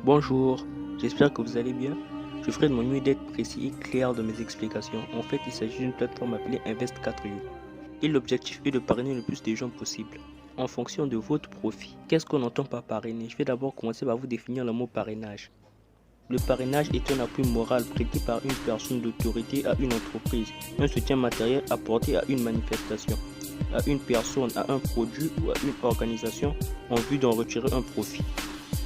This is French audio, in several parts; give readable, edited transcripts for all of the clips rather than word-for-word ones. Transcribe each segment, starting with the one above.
Bonjour, j'espère que vous allez bien. Je ferai de mon mieux d'être précis et clair dans mes explications. En fait, il s'agit d'une plateforme appelée Invest4U. Et l'objectif est de parrainer le plus de gens possible, en fonction de votre profit. Qu'est-ce qu'on entend par parrainer? Je vais d'abord commencer par vous définir le mot parrainage. Le parrainage est un appui moral prêté par une personne d'autorité à une entreprise, un soutien matériel apporté à une manifestation, à une personne, à un produit ou à une organisation en vue d'en retirer un profit.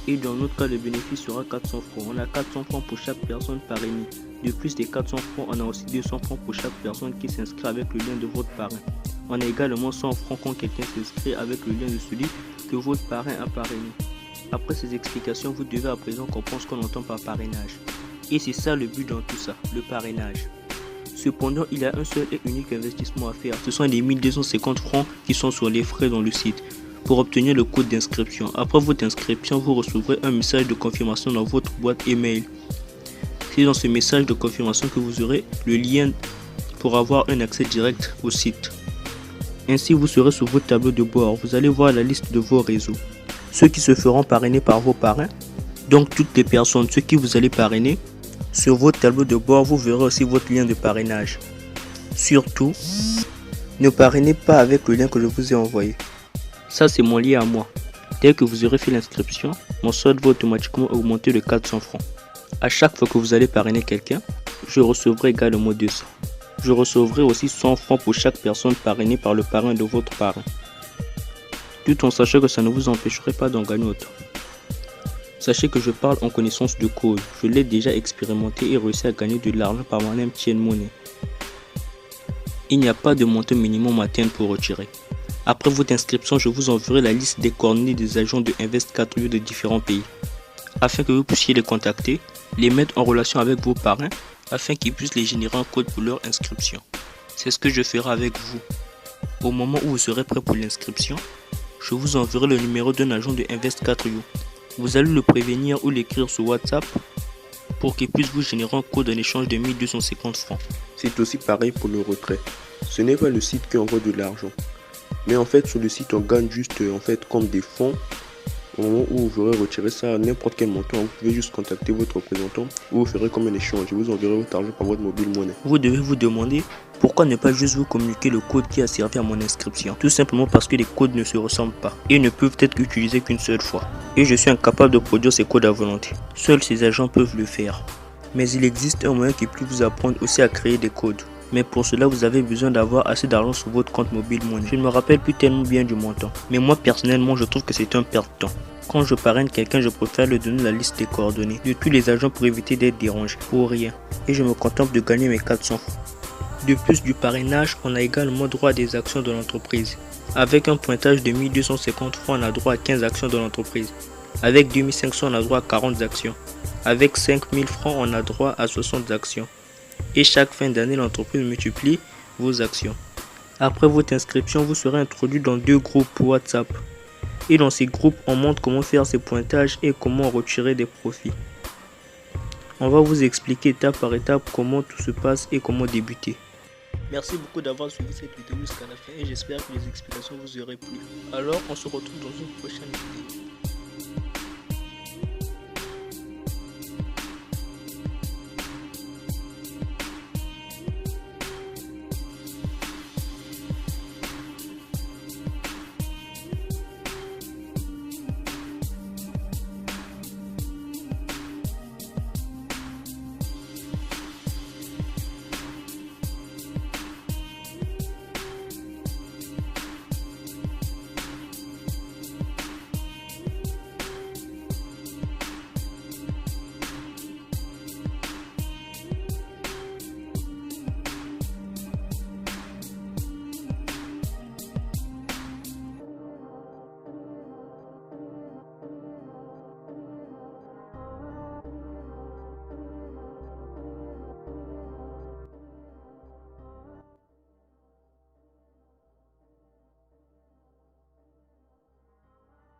Et dans notre cas, le bénéfice sera 400 francs. On a 400 francs pour chaque personne parrainée. De plus des 400 francs, on a aussi 200 francs pour chaque personne qui s'inscrit avec le lien de votre parrain. On a également 100 francs quand quelqu'un s'inscrit avec le lien de celui que votre parrain a parrainé. Après ces explications, vous devez à présent comprendre ce qu'on entend par parrainage. Et c'est ça le but dans tout ça, le parrainage. Cependant, il y a un seul et unique investissement à faire. Ce sont les 1250 francs qui sont sur les frais dans le site pour obtenir le code d'inscription. Après votre inscription, vous recevrez un message de confirmation dans votre boîte email. C'est dans ce message de confirmation que vous aurez le lien pour avoir un accès direct au site. Ainsi, vous serez sur votre tableau de bord. Vous allez voir la liste de vos réseaux. Ceux qui se feront parrainer par vos parrains, donc toutes les personnes, ceux qui vous allez parrainer. Sur votre tableau de bord, vous verrez aussi votre lien de parrainage. Surtout, ne parrainez pas avec le lien que je vous ai envoyé. Ça, c'est mon lien à moi. Dès que vous aurez fait l'inscription, mon solde va automatiquement augmenter de 400 francs. À chaque fois que vous allez parrainer quelqu'un, je recevrai également 200. Je recevrai aussi 100 francs pour chaque personne parrainée par le parrain de votre parrain. Tout en sachant que ça ne vous empêcherait pas d'en gagner autant. Sachez que je parle en connaissance de cause. Je l'ai déjà expérimenté et réussi à gagner de l'argent par mon MTN Money. Il n'y a pas de montant minimum à atteindre pour retirer. Après votre inscription, je vous enverrai la liste des coordonnées des agents de Invest4U de différents pays, afin que vous puissiez les contacter, les mettre en relation avec vos parrains, afin qu'ils puissent les générer un code pour leur inscription. C'est ce que je ferai avec vous. Au moment où vous serez prêt pour l'inscription, je vous enverrai le numéro d'un agent de Invest4U. Vous allez le prévenir ou l'écrire sur WhatsApp pour qu'il puisse vous générer un code en échange de 1250 francs. C'est aussi pareil pour le retrait. Ce n'est pas le site qui envoie de l'argent. Mais en fait, sur le site, on gagne juste comme des fonds. Au moment où vous aurez retiré ça à n'importe quel montant, vous pouvez juste contacter votre représentant ou vous ferez comme un échange. Je vous enverrai votre argent par votre mobile monnaie. Vous devez vous demander pourquoi ne pas juste vous communiquer le code qui a servi à mon inscription. Tout simplement parce que les codes ne se ressemblent pas et ne peuvent être utilisés qu'une seule fois. Et je suis incapable de produire ces codes à volonté. Seuls ces agents peuvent le faire. Mais il existe un moyen qui peut vous apprendre aussi à créer des codes. Mais pour cela, vous avez besoin d'avoir assez d'argent sur votre compte mobile money. Je ne me rappelle plus tellement bien du montant. Mais moi, personnellement, je trouve que c'est un perte de temps. Quand je parraine quelqu'un, je préfère lui donner la liste des coordonnées de tous les agents pour éviter d'être dérangé. Pour rien. Et je me contente de gagner mes 400 francs. De plus du parrainage, on a également droit à des actions de l'entreprise. Avec un pointage de 1250 francs, on a droit à 15 actions de l'entreprise. Avec 2500, on a droit à 40 actions. Avec 5000 francs, on a droit à 60 actions. Et chaque fin d'année, l'entreprise multiplie vos actions. Après votre inscription, vous serez introduit dans 2 groupes WhatsApp. Et dans ces groupes, on montre comment faire ces pointages et comment retirer des profits. On va vous expliquer étape par étape comment tout se passe et comment débuter. Merci beaucoup d'avoir suivi cette vidéo jusqu'à la fin et j'espère que les explications vous auraient plu. Alors, on se retrouve dans une prochaine vidéo.